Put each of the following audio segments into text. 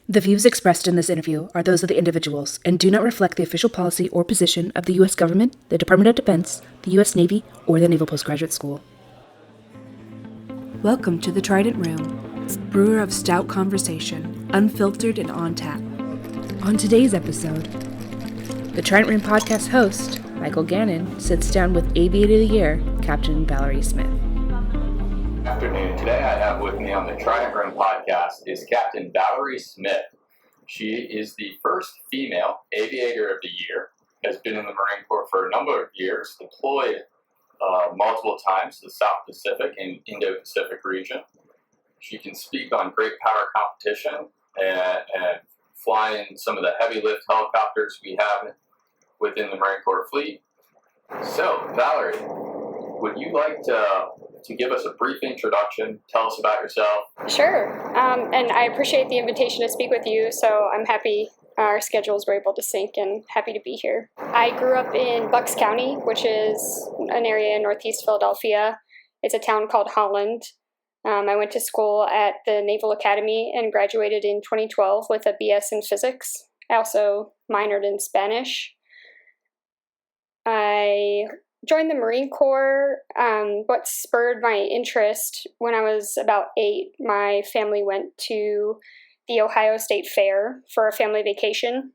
The views expressed in this interview are those of the individuals and do not reflect the official policy or position of the U.S. government, the Department of Defense, the U.S. Navy, or the Naval Postgraduate School. Welcome to the Trident Room, brewer of stout conversation, unfiltered and on tap. On today's episode, the Trident Room Podcast host, Michael Gannon, sits down with Aviator of the Year, Captain Valerie Smith. Good afternoon. Today I have with me on the Trident Room Podcast is Captain Valerie Smith. She is the first female Aviator of the Year, has been in the Marine Corps for a number of years, deployed multiple times to the South Pacific and Indo-Pacific region. She can speak on great power competition and fly in some of the heavy lift helicopters we have within the Marine Corps fleet. So, Valerie, would you like to give us a brief introduction, tell us about yourself? Sure, and I appreciate the invitation to speak with you, so I'm happy our schedules were able to sync and happy to be here. I grew up in Bucks County, which is an area in Northeast Philadelphia. It's a town called Holland. I went to school at the Naval Academy and graduated in 2012 with a BS in physics. I also minored in Spanish. I joined the Marine Corps. What spurred my interest, when I was about 8, my family went to the Ohio State Fair for a family vacation,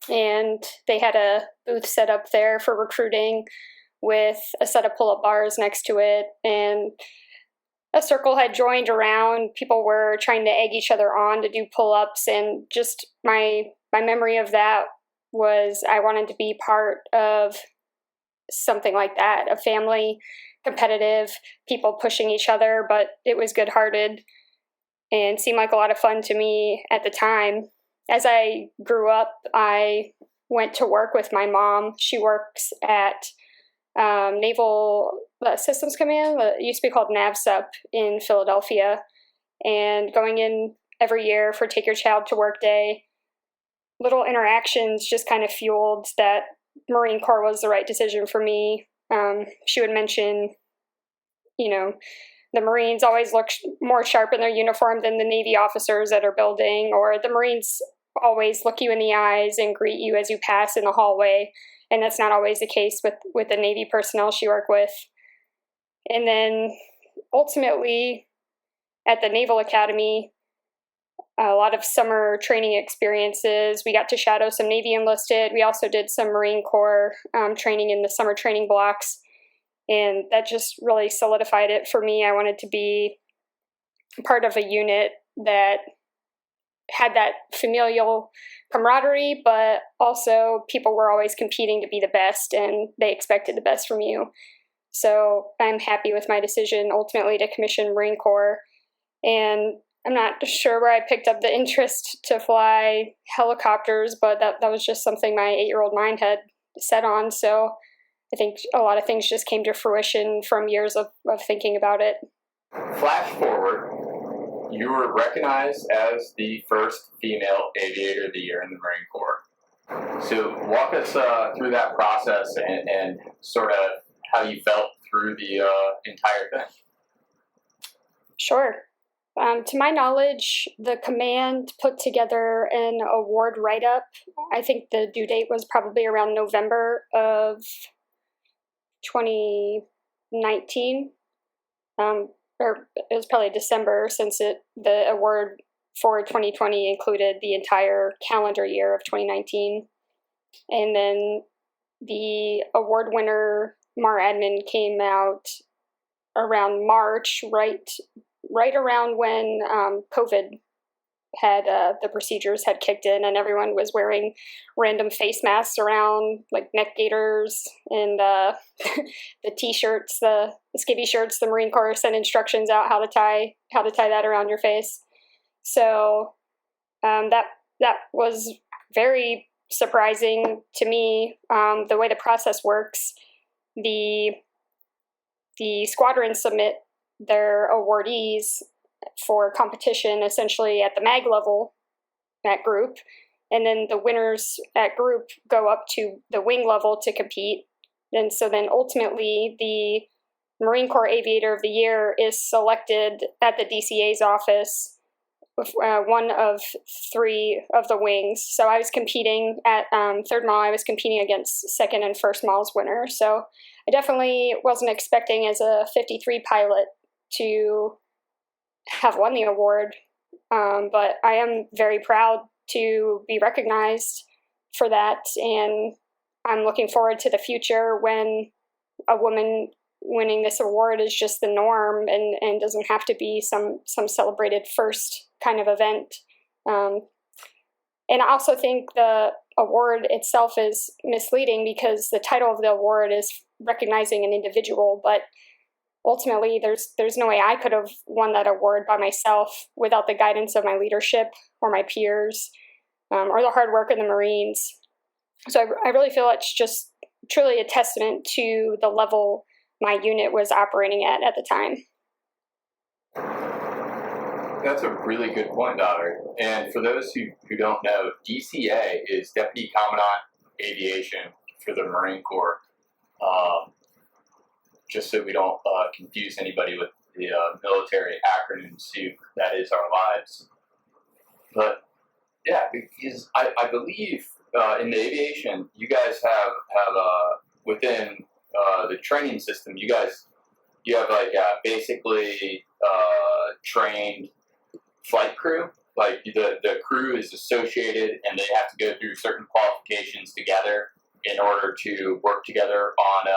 and they had a booth set up there for recruiting with a set of pull-up bars next to it, and a circle had joined around. People were trying to egg each other on to do pull-ups, and just my memory of that was I wanted to be part of something like that, a family, competitive, people pushing each other, but it was good-hearted and seemed like a lot of fun to me at the time. As I grew up, I went to work with my mom. She works at Naval Systems Command, it used to be called NAVSEP in Philadelphia, and going in every year for Take Your Child to Work Day, little interactions just kind of fueled that Marine Corps was the right decision for me. She would mention, the Marines always look more sharp in their uniform than the Navy officers that are building, or the Marines always look you in the eyes and greet you as you pass in the hallway. And that's not always the case with the Navy personnel she worked with. And then ultimately at the Naval Academy, a lot of summer training experiences. We got to shadow some Navy enlisted. We also did some Marine Corps training in the summer training blocks. And that just really solidified it for me. I wanted to be part of a unit that had that familial camaraderie, but also people were always competing to be the best, and they expected the best from you. So I'm happy with my decision ultimately to commission Marine Corps. And I'm not sure where I picked up the interest to fly helicopters, but that was just something my 8-year-old mind had set on. So I think a lot of things just came to fruition from years of thinking about it. Flash forward, you were recognized as the first female Aviator of the Year in the Marine Corps. So walk us through that process and sort of how you felt through the entire thing. Sure. To my knowledge, the command put together an award write-up. I think the due date was probably around November of 2019. Or it was probably December, since the award for 2020 included the entire calendar year of 2019. And then the award winner, Mar Admin, came out around March, right around when COVID had the procedures had kicked in, and everyone was wearing random face masks around, like neck gaiters and the t-shirts, the skivvy shirts. The Marine Corps sent instructions out how to tie that around your face. So that was very surprising to me. The way the process works, the squadrons submit their awardees for competition essentially at the mag level at group, and then the winners at group go up to the wing level to compete. And so then ultimately the Marine Corps Aviator of the Year is selected at the DCA's office one of 3 of the wings. So I was competing at third mile. I was competing against second and first miles winner. So I definitely wasn't expecting as a 53 pilot to have won the award. But I am very proud to be recognized for that. And I'm looking forward to the future when a woman winning this award is just the norm and doesn't have to be some celebrated first kind of event. And I also think the award itself is misleading because the title of the award is recognizing an individual, but ultimately there's no way I could have won that award by myself without the guidance of my leadership or my peers, or the hard work of the Marines. So I really feel it's just truly a testament to the level my unit was operating at the time. That's a really good point, Valerie. And for those who don't know, DCA is Deputy Commandant Aviation for the Marine Corps. Just so we don't confuse anybody with the military acronym soup that is our lives. But yeah, because I believe in the aviation, you guys have within the training system, you have like basically trained flight crew. Like the crew is associated and they have to go through certain qualifications together in order to work together on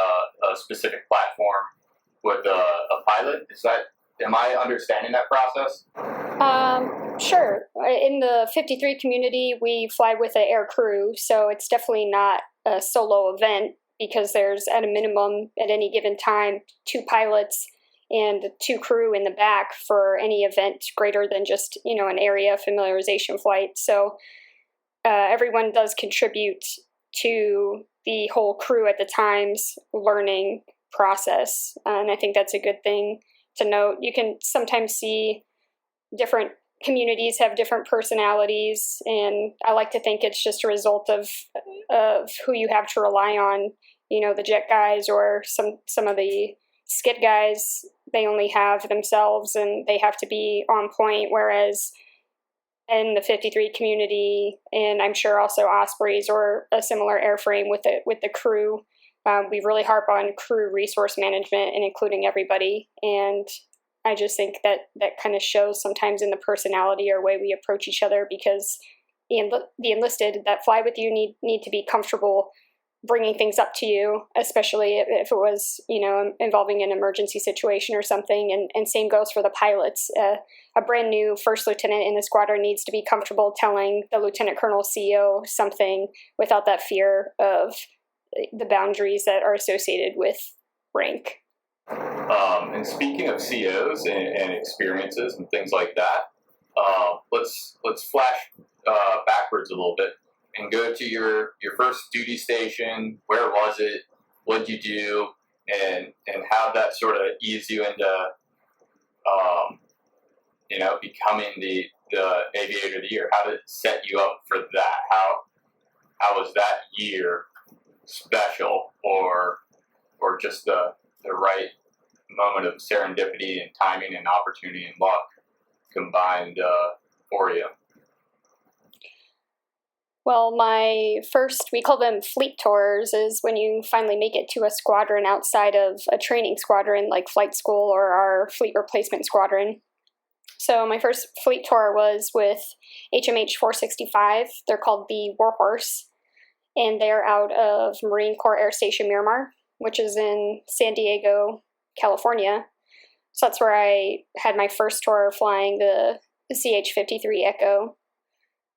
a specific platform with a pilot. Am I understanding that process? Sure. In the 53 community, we fly with an air crew, so it's definitely not a solo event because there's at a minimum at any given time 2 pilots and 2 crew in the back for any event greater than just, an area familiarization flight. So everyone does contribute to the whole crew at the time's learning process. And I think that's a good thing to note. You can sometimes see different communities have different personalities, and I like to think it's just a result of who you have to rely on. The jet guys or some of the skid guys, they only have themselves and they have to be on point, whereas in the 53 community, and I'm sure also Ospreys or a similar airframe with the crew, we really harp on crew resource management and including everybody. And I just think that kind of shows sometimes in the personality or way we approach each other, because the enlisted that fly with you need to be comfortable bringing things up to you, especially if it was, involving an emergency situation or something. And same goes for the pilots. A brand new first lieutenant in the squadron needs to be comfortable telling the lieutenant colonel CEO something without that fear of the boundaries that are associated with rank. And speaking of COs and experiences and things like that, let's flash backwards a little bit and go to your first duty station. Where was it? What did you do? And how that sort of eased you into becoming the aviator of the year? How did it set you up for that? How was that year special, or just the right moment of serendipity and timing and opportunity and luck combined for you? Well, my first, we call them fleet tours, is when you finally make it to a squadron outside of a training squadron like flight school or our fleet replacement squadron. So my first fleet tour was with HMH 465. They're called the Warhorse, and they're out of Marine Corps Air Station Miramar, which is in San Diego, California. So that's where I had my first tour flying the CH-53 Echo.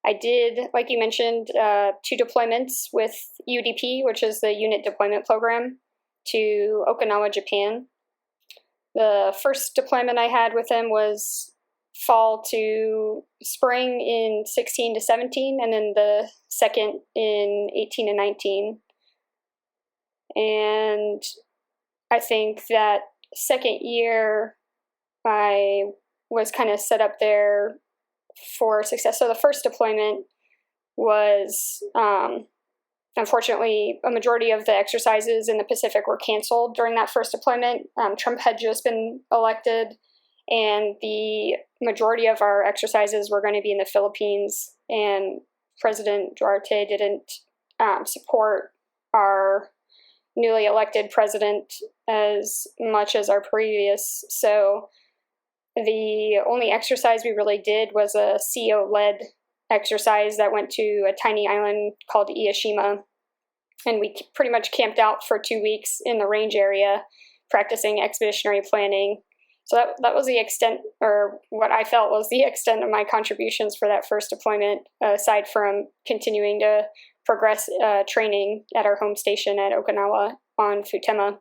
I did, like you mentioned, 2 deployments with UDP, which is the Unit Deployment Program, to Okinawa, Japan. The first deployment I had with them was fall to spring in 16 to 17, and then the second in 18 and 19. And I think that second year I was kind of set up there for success. So the first deployment was, unfortunately, a majority of the exercises in the Pacific were canceled during that first deployment. Trump had just been elected, and the majority of our exercises were going to be in the Philippines, and President Duarte didn't support our newly elected president as much as our previous. So the only exercise we really did was a CO-led exercise that went to a tiny island called Ieshima. And we pretty much camped out for 2 weeks in the range area, practicing expeditionary planning. So that was the extent, or what I felt was the extent of my contributions for that first deployment, aside from continuing to progress training at our home station at Okinawa on Futema.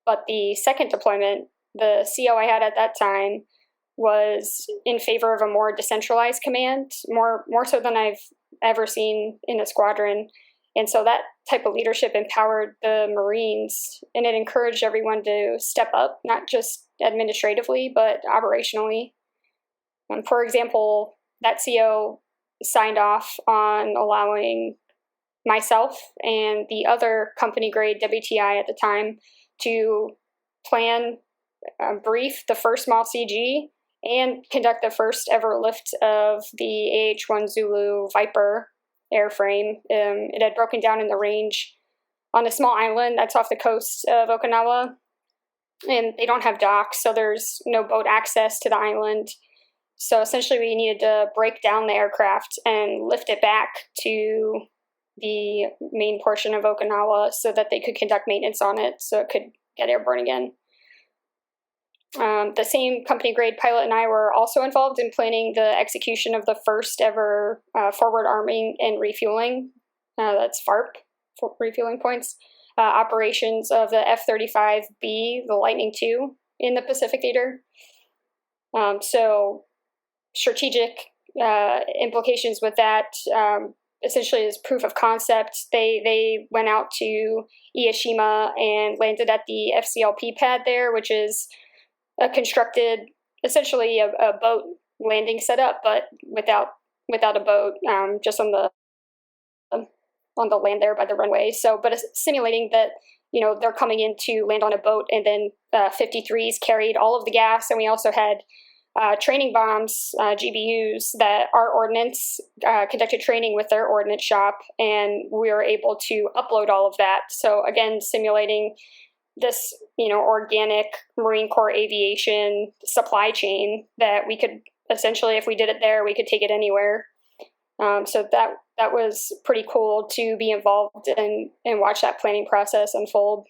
But the second deployment, the CO I had at that time, was in favor of a more decentralized command, more so than I've ever seen in a squadron. And so that type of leadership empowered the Marines, and it encouraged everyone to step up, not just administratively, but operationally. For example, that CO signed off on allowing myself and the other company grade WTI at the time to plan, brief the first small CG, and conduct the first ever lift of the AH-1 Zulu Viper airframe. It had broken down in the range on a small island that's off the coast of Okinawa, and they don't have docks, so there's no boat access to the island. So essentially we needed to break down the aircraft and lift it back to the main portion of Okinawa so that they could conduct maintenance on it so it could get airborne again. The same company grade pilot and I were also involved in planning the execution of the first ever forward arming and refueling, that's FARP, for refueling points, operations of the F-35B, the Lightning II, in the Pacific Theater. So strategic implications with that, essentially is proof of concept. They went out to Ieshima and landed at the FCLP pad there, which is constructed essentially a boat landing setup, but without a boat, just on the land there by the runway. So, but it's simulating that, you know, they're coming in to land on a boat, and then 53s carried all of the gas, and we also had training bombs, GBUs, that our ordnance conducted training with their ordnance shop, and we were able to upload all of that. So again, simulating this, you know, organic Marine Corps aviation supply chain that we could essentially, if we did it there, we could take it anywhere. So that was pretty cool to be involved in and watch that planning process unfold.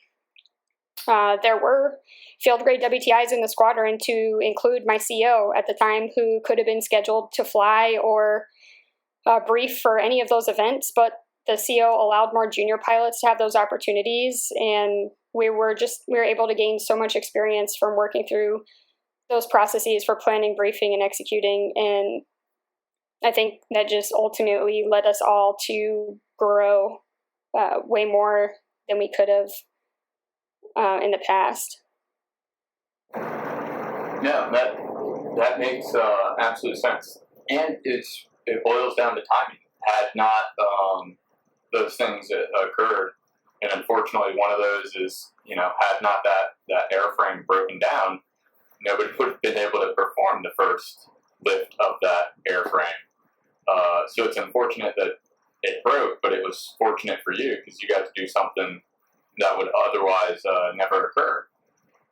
There were field grade WTIs in the squadron, to include my CO at the time, who could have been scheduled to fly or brief for any of those events, but the CO allowed more junior pilots to have those opportunities, and we were able to gain so much experience from working through those processes for planning, briefing, and executing. And I think that just ultimately led us all to grow way more than we could have in the past. Yeah, that makes absolute sense, and it boils down to timing. Had not those things occurred, and unfortunately one of those is, you know, had not that airframe broken down, nobody would have been able to perform the first lift of that airframe. So it's unfortunate that it broke, but it was fortunate for you because you got to do something that would otherwise never occur.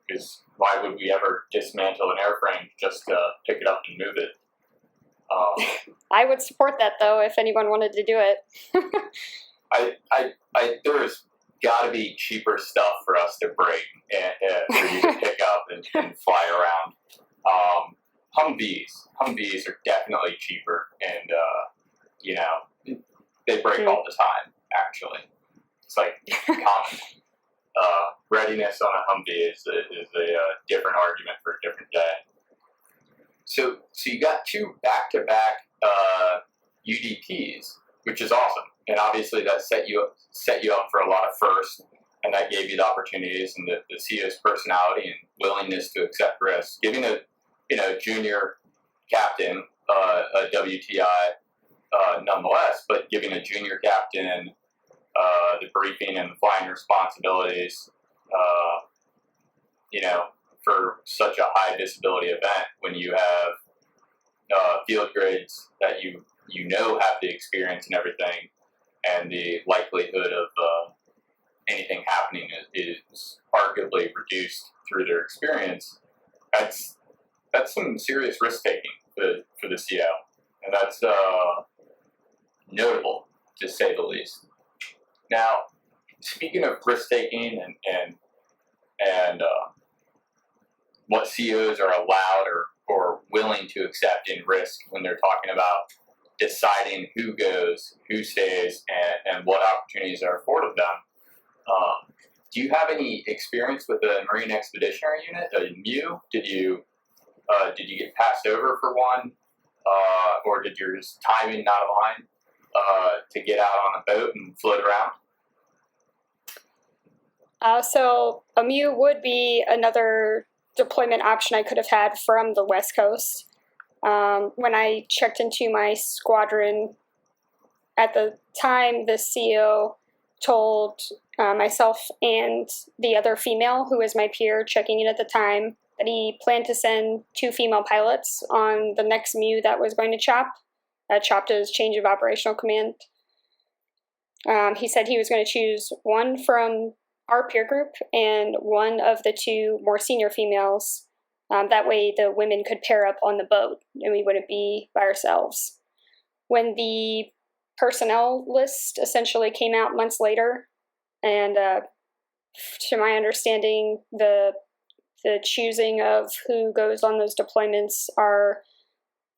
Because why would we ever dismantle an airframe just to pick it up and move it? I would support that, though, if anyone wanted to do it. There's got to be cheaper stuff for us to break and for you to pick up and fly around. Humvees are definitely cheaper, and you know, they break all the time. Actually, it's like common. Readiness on a Humvee is a different argument for a different day. So you got two back-to-back UDPs, which is awesome, and obviously that set you up for a lot of firsts, and that gave you the opportunities and the CO's personality and willingness to accept risks, giving a junior captain a WTI nonetheless, but giving a junior captain the briefing and flying responsibilities, for such a high visibility event when you have field grades that you have the experience and everything, and the likelihood of anything happening is arguably reduced through their experience. That's some serious risk taking for the CO, and that's notable to say the least. Now, speaking of risk taking and what COs are allowed or willing to accept in risk when they're talking about deciding who goes, who stays, and what opportunities are afforded them. Do you have any experience with a Marine Expeditionary Unit, a MU? Did you get passed over for one, or did your timing not align to get out on a boat and float around? So a MU would be another deployment option I could have had from the West Coast. When I checked into my squadron, at the time, the CO told myself and the other female, who was my peer checking in at the time, that he planned to send 2 female pilots on the next MU that was going to CHOP. CHOP is Change of Operational Command. He said he was going to choose one from our peer group and one of the 2 more senior females. That way the women could pair up on the boat and we wouldn't be by ourselves. When the personnel list essentially came out months later, and to my understanding, the choosing of who goes on those deployments are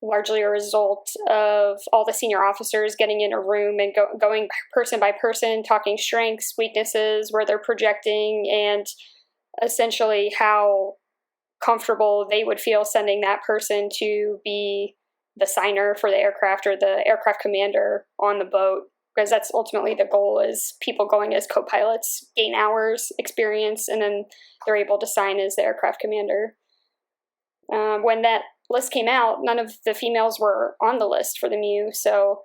largely a result of all the senior officers getting in a room and going person by person, talking strengths, weaknesses, where they're projecting, and essentially how comfortable they would feel sending that person to be the signer for the aircraft or the aircraft commander on the boat, because that's ultimately the goal, is people going as co-pilots gain hours experience, and then they're able to sign as the aircraft commander. When that list came out, none of the females were on the list for the MU, so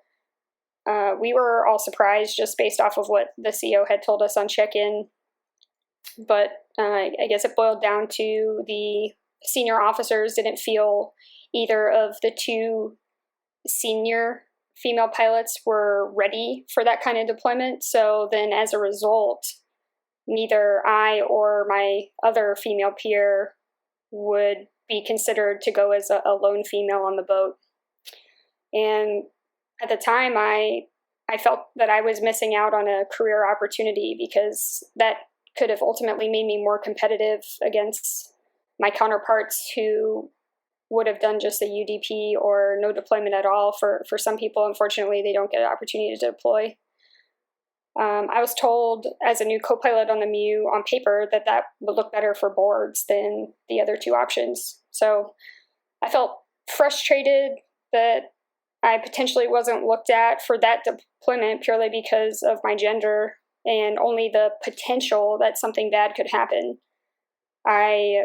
we were all surprised just based off of what the CO had told us on check-in. But I guess it boiled down to the senior officers didn't feel either of the 2 senior female pilots were ready for that kind of deployment. So then as a result, neither I or my other female peer would be considered to go as a lone female on the boat. And at the time, I felt that I was missing out on a career opportunity, because that could have ultimately made me more competitive against my counterparts who would have done just a UDP or no deployment at all. For some people, unfortunately, they don't get an opportunity to deploy. I was told as a new co-pilot on the MU on paper that would look better for boards than the other 2 options. So I felt frustrated that I potentially wasn't looked at for that deployment purely because of my gender and only the potential that something bad could happen. I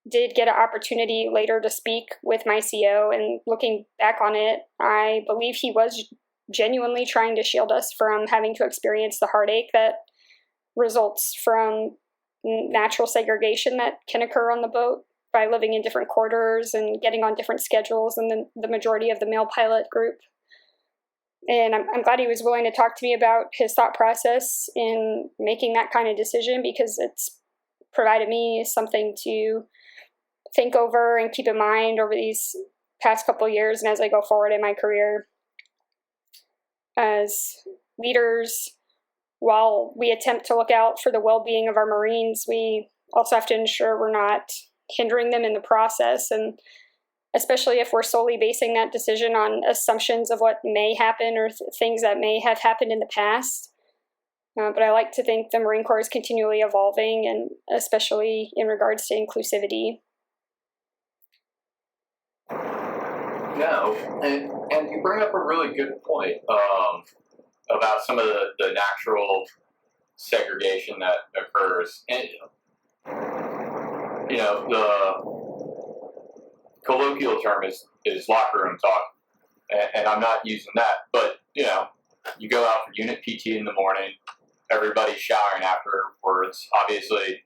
did get an opportunity later to speak with my CO, and looking back on it, I believe he was genuinely trying to shield us from having to experience the heartache that results from natural segregation that can occur on the boat by living in different quarters and getting on different schedules than the majority of the male pilot group. And I'm glad he was willing to talk to me about his thought process in making that kind of decision, because it's provided me something to think over and keep in mind over these past couple of years and as I go forward in my career. As leaders, while we attempt to look out for the well-being of our Marines, we also have to ensure we're not hindering them in the process, and especially if we're solely basing that decision on assumptions of what may happen or things that may have happened in the past. But I like to think the Marine Corps is continually evolving, and especially in regards to inclusivity. No, and you bring up a really good point about some of the natural segregation that occurs. And, the colloquial term is locker room talk, and I'm not using that, but, you go out for unit PT in the morning, everybody's showering afterwards. Obviously,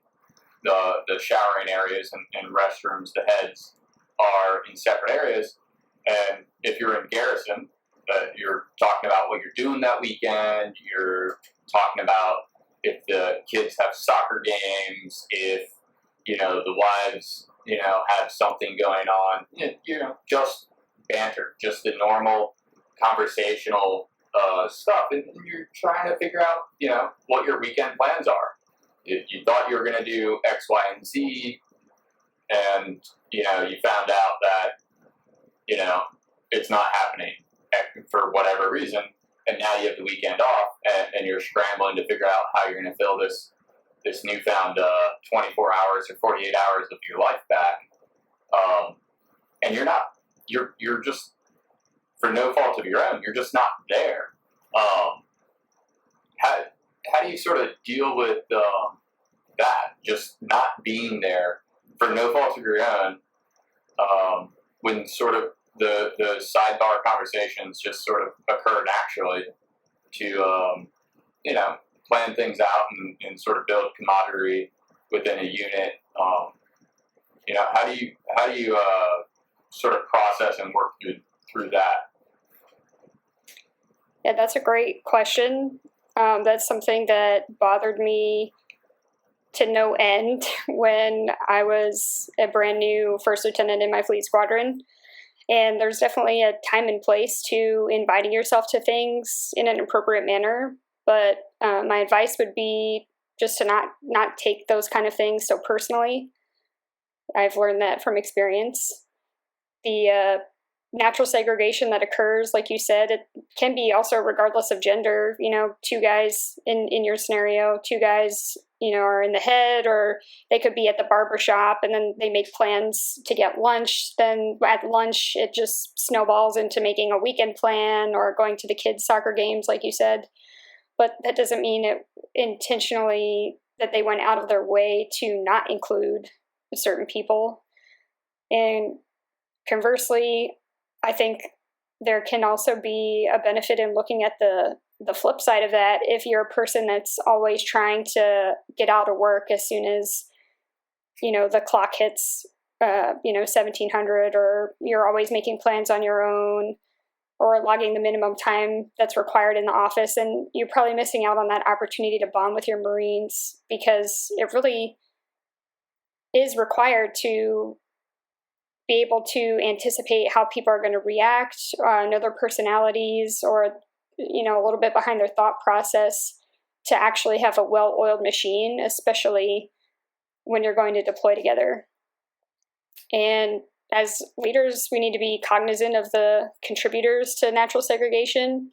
the showering areas and restrooms, the heads, are in separate areas. And if you're in garrison, you're talking about what you're doing that weekend. You're talking about if the kids have soccer games, if, the wives, have something going on, just banter, just the normal conversational stuff. And you're trying to figure out, what your weekend plans are. If you thought you were going to do X, Y, and Z, and, you found out that, it's not happening for whatever reason, and now you have the weekend off, and you're scrambling to figure out how you're going to fill this newfound 24 hours or 48 hours of your life back. And you're just, for no fault of your own, you're just not there. How do you sort of deal with that, just not being there for no fault of your own, when sort of the sidebar conversations just sort of occur naturally to, plan things out and sort of build camaraderie within a unit? How do you sort of process and work through that? Yeah, that's a great question. That's something that bothered me to no end when I was a brand new first lieutenant in my fleet squadron. And there's definitely a time and place to inviting yourself to things in an appropriate manner. But my advice would be just to not take those kind of things so personally. I've learned that from experience. The natural segregation that occurs, like you said, it can be also regardless of gender. Two guys in your scenario, two guys, are in the head, or they could be at the barber shop, and then they make plans to get lunch. Then at lunch, it just snowballs into making a weekend plan or going to the kids' soccer games, like you said. But that doesn't mean it intentionally that they went out of their way to not include certain people. And conversely, I think there can also be a benefit in looking at the flip side of that. If you're a person that's always trying to get out of work as soon as, the clock hits, 1700, or you're always making plans on your own or logging the minimum time that's required in the office, and you're probably missing out on that opportunity to bond with your Marines, because it really is required to be able to anticipate how people are going to react, know their personalities, or, a little bit behind their thought process, to actually have a well-oiled machine, especially when you're going to deploy together. And as leaders, we need to be cognizant of the contributors to natural segregation.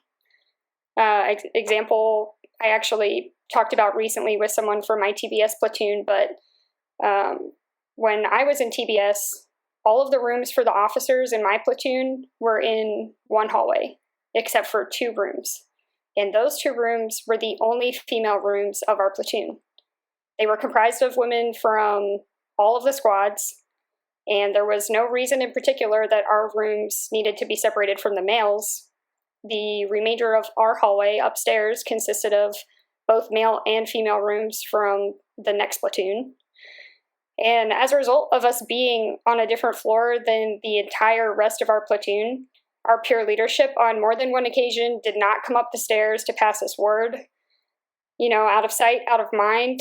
Example, I actually talked about recently with someone from my TBS platoon, but when I was in TBS, all of the rooms for the officers in my platoon were in one hallway, except for 2 rooms. And those 2 rooms were the only female rooms of our platoon. They were comprised of women from all of the squads, and there was no reason in particular that our rooms needed to be separated from the males. The remainder of our hallway upstairs consisted of both male and female rooms from the next platoon. And as a result of us being on a different floor than the entire rest of our platoon, our peer leadership on more than one occasion did not come up the stairs to pass us word. Out of sight, out of mind.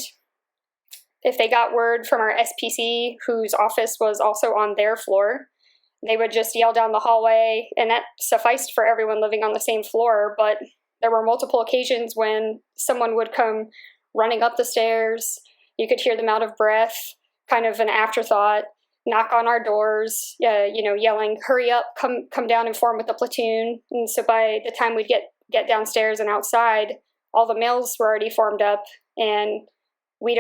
If they got word from our SPC, whose office was also on their floor, they would just yell down the hallway, and that sufficed for everyone living on the same floor. But there were multiple occasions when someone would come running up the stairs. You could hear them out of breath, kind of an afterthought, knock on our doors, yelling, "Hurry up, come down and form with the platoon." And so by the time we'd get downstairs and outside, all the males were already formed up, and we'd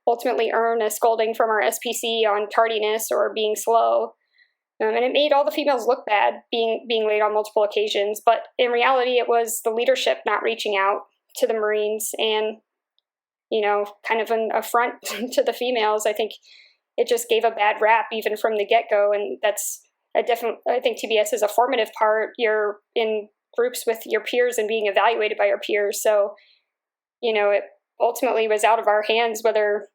ultimately earn a scolding from our SPC on tardiness or being slow. And it made all the females look bad, being late on multiple occasions. But in reality, it was the leadership not reaching out to the Marines, and, kind of an affront to the females. I think it just gave a bad rap even from the get-go. And that's I think TBS is a formative part. You're in groups with your peers and being evaluated by your peers. So, it ultimately was out of our hands whether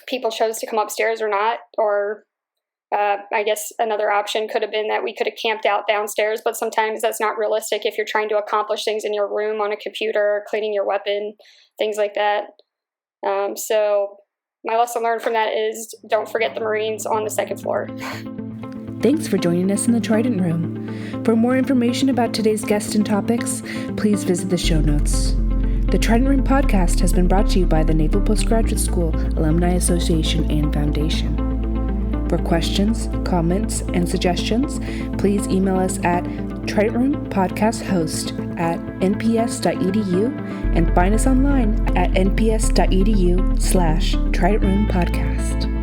people chose to come upstairs or not, or I guess another option could have been that we could have camped out downstairs, but sometimes that's not realistic if you're trying to accomplish things in your room on a computer, cleaning your weapon, things like that. So my lesson learned from that is don't forget the Marines on the second floor. Thanks for joining us in the Trident Room. For more information about today's guest and topics, please visit the show notes. The Trident Room Podcast has been brought to you by the Naval Postgraduate School, Alumni Association, and Foundation. For questions, comments, and suggestions, please email us at tridentroompodcasthost@nps.edu and find us online at nps.edu/tridentroompodcast.